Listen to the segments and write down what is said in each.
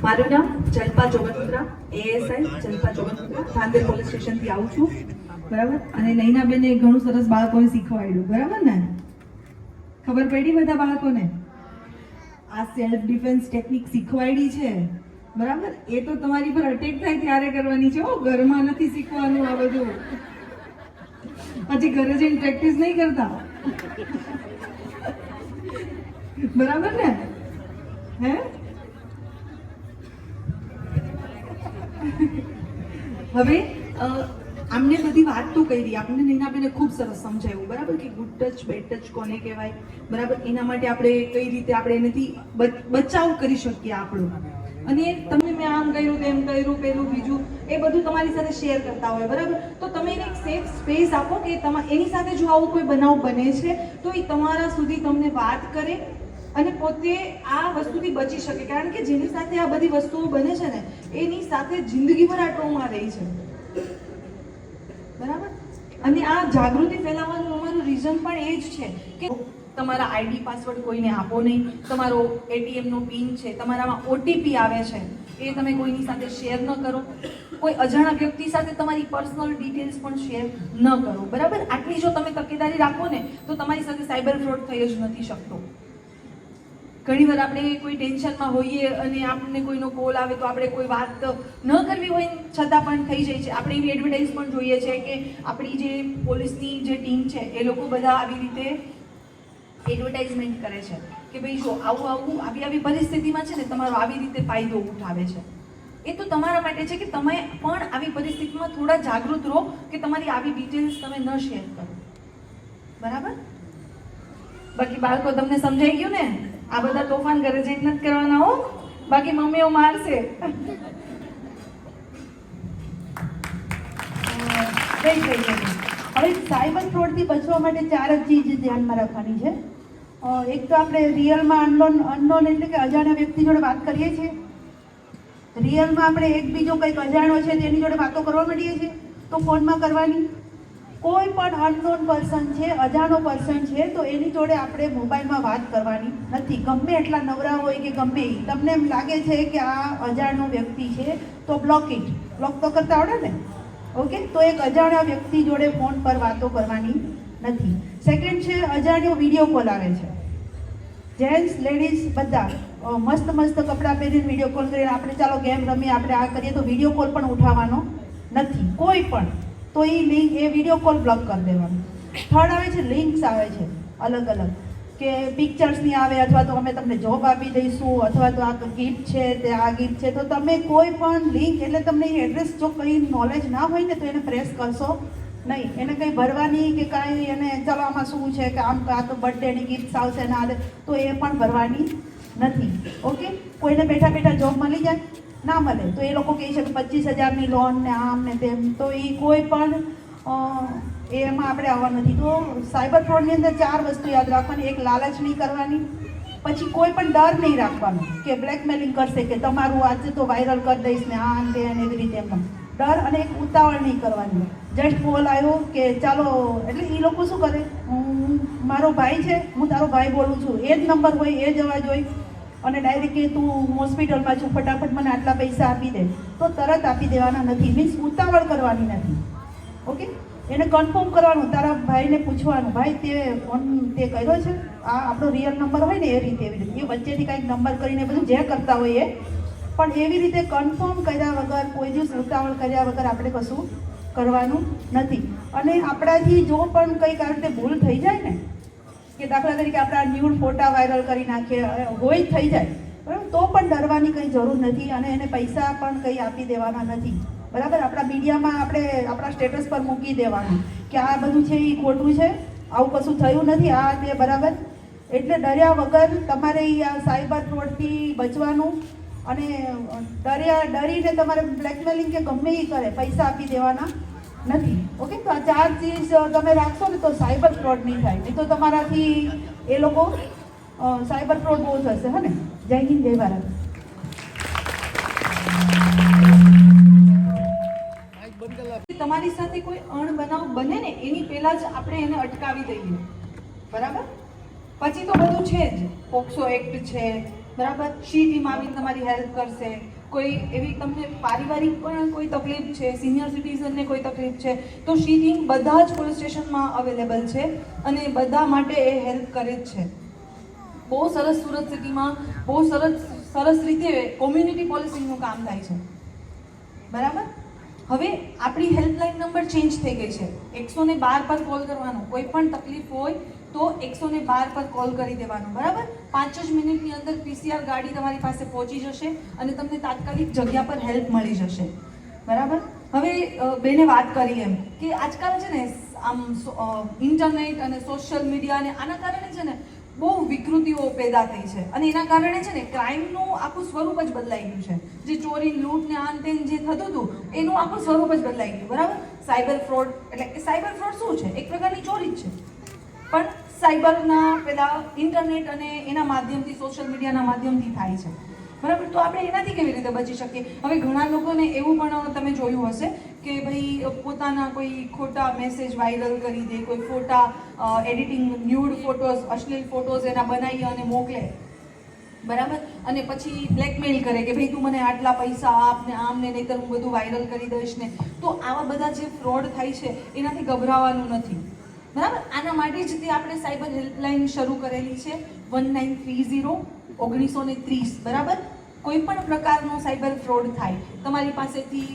મારું નામ Jalpa ચોગતપુરા, ASI Jalpa ચોગતપુરા, ધાંધેર police સ્ટેશનથી આવું છું, બરાબર. અને નૈનાબેને ઘણું સરસ બાળકોને શીખવાડ્યું, બરાબર ને? ખબર પડી બધા બાળકોને આ સેલ્ફ ડિફેન્સ ટેકનિક શીખવાડી છે, બરાબર. એ તો તમારી પર અટેક થાય ત્યારે કરવાની છે, ઘરમાં નથી શીખવાનું આ બધું. પછી ઘરે જઈને પ્રેક્ટિસ નહીં કરતા, બરાબર ને? હે હવે આમને બધી વાત તો કરી, આપણને નૈનાબેને ખૂબ સરસ સમજાવ્યું, બરાબર, કે ગુડ ટચ બેડ ટચ કોને કહેવાય, બરાબર. એના માટે આપણે કઈ રીતે આપણે એનાથી બચાવ કરી શકીએ આપણો. અને તમને મેં આમ કર્યું તેમ કર્યું પેલું બીજું એ બધું તમારી સાથે શેર કરતા હોય, બરાબર. તો તમે એને એક સેફ સ્પેસ આપો કે એની સાથે જો આવું કોઈ બનાવ બને છે તો એ તમારા સુધી તમને વાત કરે અને પોતે આ વસ્તુથી બચી શકે. કારણ કે જેની સાથે આ બધી વસ્તુઓ બને છે ને એની સાથે જિંદગીભર આ ટ્રોમા રહી છે, બરાબર. અને આ જાગૃતિ ફેલાવવાનું અમારું રીઝન પણ એ જ છે કે તમારા આઈડી પાસવર્ડ કોઈને આપો નહીં, તમારો એટીએમનો પિન છે, તમારામાં ઓટીપી આવે છે એ તમે કોઈની સાથે શેર ન કરો, કોઈ અજાણ્યા વ્યક્તિ સાથે તમારી પર્સનલ ડિટેલ્સ પણ શેર ન કરો, બરાબર. આટલી જો તમે તકેદારી રાખો ને તો તમારી સાથે સાયબર ફ્રોડ થઈ જ નથી શકતો. ઘણીવાર આપણે કોઈ ટેન્શનમાં હોઈએ અને આપણને કોઈનો કોલ આવે તો આપણે કોઈ વાત ન કરવી હોય છતાં પણ થઈ જાય છે. આપણે એવી એડવર્ટાઇઝ પણ જોઈએ છે કે આપણી જે પોલીસની જે ટીમ છે એ લોકો બધા આવી રીતે એડવર્ટાઇઝમેન્ટ કરે છે કે ભાઈ જો આવું આવી પરિસ્થિતિમાં છે ને તમારો આવી રીતે ફાયદો ઉઠાવે છે. એ તો તમારા માટે છે કે તમે પણ આવી પરિસ્થિતિમાં થોડા જાગૃત રહો કે તમારી આવી ડિટેલ્સ તમે ન શેર કરો, બરાબર. બાકી બાળકો તમને સમજાઈ ગયું ને? આ બધા તોફાન ઘરે જઈને નથી કરવાના હો, બાકી મમ્મીઓ મારશે. હવે સાયબર ફ્રોડથી બચવા માટે 4 જ ચીજ ધ્યાનમાં રાખવાની છે. એક તો આપણે રિયલમાં અનનોન એટલે કે અજાણ્યા વ્યક્તિ જોડે વાત કરીએ છીએ. રિયલમાં આપણે એક બીજો કંઈક અજાણ્યો છે તેની જોડે વાતો કરવા માંડીએ છીએ તો ફોનમાં કરવાની. કોઈ પણ અનનોન પર્સન છે, અજાણો પર્સન છે તો એની જોડે આપણે મોબાઈલમાં વાત કરવાની નથી. ગમે એટલા નવરા હોય કે ગમે તમને એમ લાગે છે કે આ અજાણ્યો વ્યક્તિ છે તો બ્લોક તો કરતા આવડે ને, ઓકે. તો એક અજાણ્યા વ્યક્તિ જોડે ફોન પર વાતો કરવાની નથી. સેકન્ડ છે અજાણ્યો વિડીયો કોલ આવે છે. જેન્ટ્સ લેડીઝ બધા મસ્ત કપડાં પહેરીને વિડીયો કોલ કરીને આપણે ચાલો ગેમ રમીએ, આપણે આ કરીએ તો વિડીયો કોલ પણ ઉઠાવવાનો નથી કોઈ પણ. તો એ લિંક એ વિડીયો કોલ બ્લોક કરી દેવાનું. થર્ડ આવે છે લિંક્સ આવે છે અલગ કે પિક્ચર્સની આવે અથવા તો અમે તમને જોબ આપી દઈશું અથવા તો આ ગિફ્ટ છે તે આ ગિફ્ટ છે. તો તમે કોઈ પણ લિંક એટલે તમને એ એડ્રેસ જો કંઈ નોલેજ ના હોય ને તો એને પ્રેસ કરશો નહીં. એને કંઈ ભરવાની કે કાંઈ એને ચાલો આમાં શું છે કે આમ આ તો બર્થડેની ગિફ્ટ આવશે ને આ તો એ પણ ભરવાની નથી, ઓકે. કોઈને બેઠા જોબ મળી જાય ના મળે તો એ લોકો કહે છે કે 25,000ની લોન ને આમ ને તેમ, તો એ કોઈ પણ એમાં આપણે આવવા નથી. તો સાયબર ફ્રોડની અંદર 4 વસ્તુ યાદ રાખવાની. એક, લાલચ નહીં કરવાની. પછી કોઈ પણ ડર નહીં રાખવાનો કે બ્લેકમેલિંગ કરશે કે તમારું આજે તો વાયરલ કરી દઈશ ને આમ તે અને એવી રીતે એમ ડર. અને એક ઉતાવળ નહીં કરવાની. જસ્ટ કોલ આવ્યો કે ચાલો, એટલે એ લોકો શું કરે, મારો ભાઈ છે હું તારો ભાઈ બોલું છું, એ જ નંબર હોય એ જ અવાજ હોય અને ડાયરેક્ટ કે તું હોસ્પિટલમાં છું ફટાફટ મને આટલા પૈસા આપી દે, તો તરત આપી દેવાના નથી. મીન્સ ઉતાવળ કરવાની નથી, ઓકે. એને કન્ફર્મ કરવાનું, તારા ભાઈને પૂછવાનું ભાઈ તે ફોન તે કર્યો છે, આ આપણો રિયલ નંબર હોય ને એ રીતે એવી રીતે. એ વચ્ચેથી કાંઈક નંબર કરીને બધું જે કરતા હોય એ, પણ એવી રીતે કન્ફર્મ કર્યા વગર કોઈ દિવસ ઉતાવળ કર્યા વગર આપણે કશું કરવાનું નથી. અને આપણાથી જો પણ કંઈક આ રીતે ભૂલ થઈ જાય ને કે દાખલા તરીકે આપણા ન્યૂડ ફોટા વાયરલ કરી નાખીએ હોય થઈ જાય, બરાબર, તો પણ ડરવાની કંઈ જરૂર નથી અને એને પૈસા પણ કંઈ આપી દેવાના નથી, બરાબર. આપણા મીડિયામાં આપણે આપણા સ્ટેટસ પર મૂકી દેવાનું કે આ બધું છે એ ખોટું છે, આવું કશું થયું નથી, આ તે બરાબર. એટલે ડર્યા વગર તમારે આ સાયબર ફ્રોડથી બચવાનું. અને ડરીને તમારે બ્લેકમેલિંગ કે ગમે એ કરે પૈસા આપી દેવાના નથી, ઓકે. તો આ 4 ચીજ તમે રાખશો ને તો સાયબર ફ્રોડ નહીં થાય. નહીં તો તમારાથી એ લોકો સાયબર ફ્રોડ બહુ થશે, હે ને. જય હિન્દ, જય ભારત. તમારી સાથે કોઈ અણબનાવ બને ને એની પહેલા જ આપણે એને અટકાવી દઈએ, બરાબર. પછી તો બધું છે જ, પોક્સો એક્ટ છે, બરાબર. શી ટીમ આવીને તમારી હેલ્પ કરશે, કોઈ એવી તમને પારિવારિક પણ કોઈ તકલીફ છે, સિનિયર સિટીઝનને કોઈ તકલીફ છે, તો શી ટીમ બધા જ પોલીસ સ્ટેશનમાં અવેલેબલ છે અને બધા માટે એ હેલ્પ કરે જ છે. બહુ સરસ સુરત સિટીમાં બહુ સરસ રીતે કોમ્યુનિટી પોલીસિંગનું કામ થાય છે. બરાબર. હવે આપણી હેલ્પલાઇન નંબર ચેન્જ થઈ ગઈ છે. 112 પર કોલ કરવાનો, કોઈ પણ તકલીફ હોય તો 112 પર કોલ કરી દેવાનો. બરાબર. 5 જ મિનિટની અંદર PCR ગાડી તમારી પાસે પહોંચી જશે અને તમને તાત્કાલિક જગ્યા પર હેલ્પ મળી જશે. બરાબર. હવે બેને વાત કરી એમ કે આજકાલ છે ને આમ ઇન્ટરનેટ અને સોશિયલ મીડિયા અને આના કારણે છે ને બહુ વિકૃતિઓ પેદા થઈ છે અને એના કારણે છે ને ક્રાઇમનું આખું સ્વરૂપ જ બદલાઈ ગયું છે. જે ચોરી, લૂંટ ને આન તેન જે થતું હતું એનું આખું સ્વરૂપ જ બદલાઈ ગયું. બરાબર. સાયબર ફ્રોડ એટલે કે સાયબર ફ્રોડ શું છે? એક પ્રકારની ચોરી જ છે, પણ સાયબરના પેલા ઇન્ટરનેટ અને એના માધ્યમથી, સોશિયલ મીડિયાના માધ્યમથી થાય છે. બરાબર. તો આપણે એનાથી કેવી રીતે બચી શકીએ? હવે ઘણા લોકોને એવું પણ તમે જોયું હશે કે ભાઈ પોતાના કોઈ ખોટા મેસેજ વાયરલ કરી દે, કોઈ ફોટા એડિટિંગ, ન્યૂડ ફોટોઝ, અશ્લીલ ફોટોઝ એના બનાવી અને મોકલે. બરાબર. અને પછી બ્લેકમેલ કરે કે ભાઈ તું મને આટલા પૈસા આપ ને આમ ને, નહીંતર હું બધું વાયરલ કરી દઈશ ને. તો આવા બધા જે ફ્રોડ થાય છે એનાથી ગભરાવાનું નથી. બરાબર. આના માટે જ તે આપણે સાયબર હેલ્પલાઇન શરૂ કરેલી છે 1930 1930. બરાબર. કોઈ પણ પ્રકારનો સાયબર ફ્રોડ થાય, તમારી પાસેથી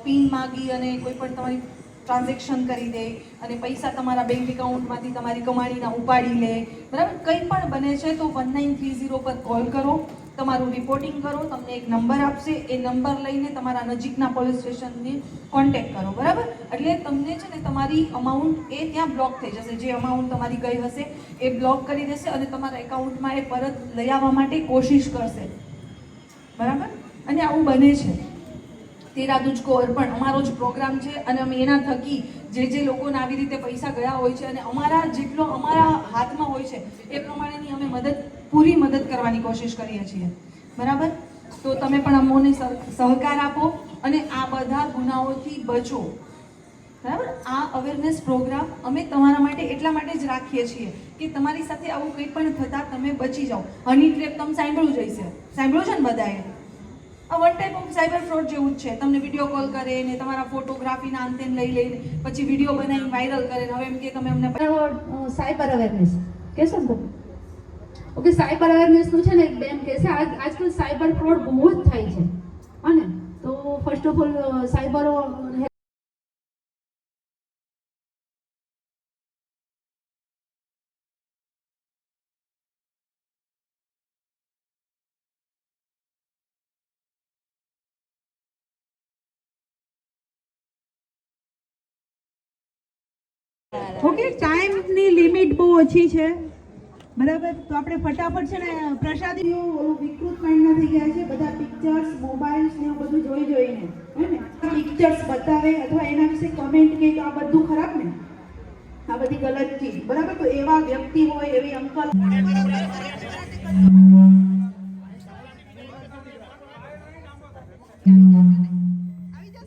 પિન માગી અને કોઈ પણ તમારી ટ્રાન્ઝેક્શન કરી દે અને પૈસા તમારા બેંક એકાઉન્ટમાંથી તમારી કમાણીના ઉપાડી લે. બરાબર. કંઈ પણ બને છે તો 1930 પર કોલ કરો, તમારું રિપોર્ટિંગ કરો, તમને એક નંબર આપશે, એ નંબર લઈને તમારા નજીકના પોલીસ સ્ટેશનને કોન્ટેક્ટ કરો. બરાબર. એટલે તમને છે ને તમારી અમાઉન્ટ એ ત્યાં બ્લોક થઈ જશે. જે અમાઉન્ટ તમારી ગઈ હશે એ બ્લોક કરી દેશે અને તમારા એકાઉન્ટમાં એ પરત લઈ આવવા માટે કોશિશ કરશે. બરાબર. અને આવું બને છે. તેરા તુજકો અર્પણ અમારો જ પ્રોગ્રામ છે અને અમે એના થકી જે લોકોને આવી રીતે પૈસા ગયા હોય છે અને અમારા જેટલો અમારા હાથમાં હોય છે એ પ્રમાણેની અમે પૂરી મદદ કરવાની કોશિશ કરીએ છીએ. બરાબર. તો તમે પણ અમોને સહકાર આપો અને આ બધા ગુનાઓથી બચો. બરાબર. આ અવેરનેસ પ્રોગ્રામ અમે તમારા માટે એટલા માટે જ રાખીએ છીએ કે તમારી સાથે આવું કંઈ પણ થતાં તમે બચી જાઓ. હની ટ્રેપ તમે સાંભળ્યું છે ને બધાએ? આ one type of cyber fraud જેવું જ છે. તમને વિડીયો કોલ કરે ને તમારા ફોટોગ્રાફીના અંતે લઈ લઈને પછી વિડીયો બનાવીને વાયરલ કરે. હવે એમ કે તમે અમને સાયબર અવેરનેસ કહેશો ને તમે? ઓકે. સાયબર અવેરનેસનું છે ને એક બેન કહેશે આજકાલ સાયબર ફ્રોડ બહુ જ થાય છે. અને તો first of all cyber okay. ટાઈમની લિમિટ બહુ ઓછી છે. બરાબર. તો આપણે ફટાફટ છે ને પ્રસાદી વિકૃત માઇન્ડના થઈ ગયા છે. બધા પિક્ચર્સ, મોબાઈલ્સ ને એવું બધું જોઈને હે ને પિક્ચર્સ બતાવે અથવા એના વિશે કમેન્ટ કે આ બધું ખરાબ ને, આ બધી ગલત ચીજ. બરાબર. તો એવા વ્યક્તિ હોય, એવી અંકલ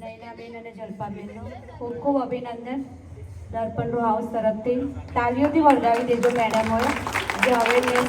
નયનાબેન અને જલ્પાબેનનો ખૂબ ખૂબ અભિનંદન. દર્પણ હાઉસ તરફથી તાલીઓથી વળગાવી દેજો મેડમ હોય જે અવેરનેસ